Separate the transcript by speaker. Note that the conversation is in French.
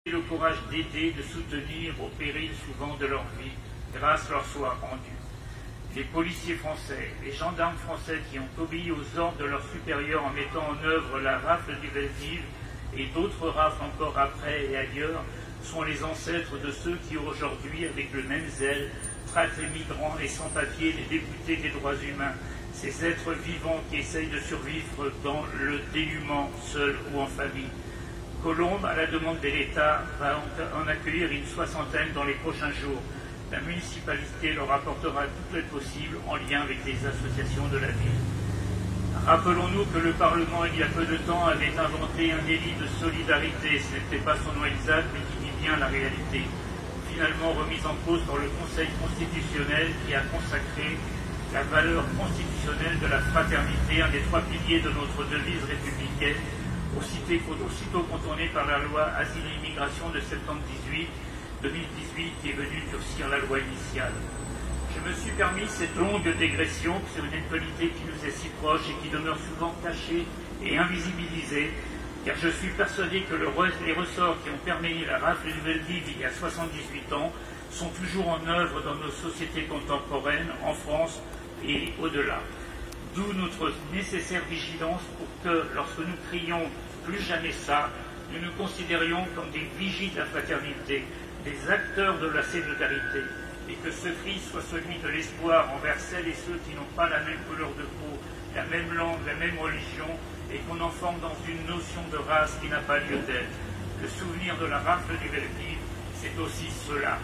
Speaker 1: le courage d'aider, de soutenir au péril souvent de leur vie, grâce leur soit rendue. Les policiers français, les gendarmes français qui ont obéi aux ordres de leurs supérieurs en mettant en œuvre la rafle du Veldiv et d'autres rafles encore après et ailleurs, sont les ancêtres de ceux qui aujourd'hui, avec le même zèle, traitent les migrants, les sans-papiers, les députés des droits humains, ces êtres vivants qui essayent de survivre dans le dénuement, seuls ou en famille. Colombes, à la demande de l'État, va en accueillir une soixantaine dans les prochains jours. La municipalité leur apportera toute l'aide possible en lien avec les associations de la ville. Rappelons-nous que le Parlement, il y a peu de temps, avait inventé un délit de solidarité. Ce n'était pas son nom exact, mais qui dit bien la réalité. Finalement remise en cause par le Conseil constitutionnel qui a consacré la valeur constitutionnelle de la fraternité, un des trois piliers de notre devise républicaine, aussitôt contourné par la loi Asile et Immigration de septembre 2018 qui est venue durcir la loi initiale. Je me suis permis cette longue dégression sur une actualité qui nous est si proche et qui demeure souvent cachée et invisibilisée, car je suis persuadé que les ressorts qui ont permis la rafle du Veldiv il y a 78 ans sont toujours en œuvre dans nos sociétés contemporaines, en France et au-delà. D'où notre nécessaire vigilance pour que, lorsque nous crions « plus jamais ça », nous nous considérions comme des vigies de la fraternité, des acteurs de la solidarité, et que ce cri soit celui de l'espoir envers celles et ceux qui n'ont pas la même couleur de peau, la même langue, la même religion, et qu'on enferme dans une notion de race qui n'a pas lieu d'être. Le souvenir de la rafle du Veldiv, c'est aussi cela.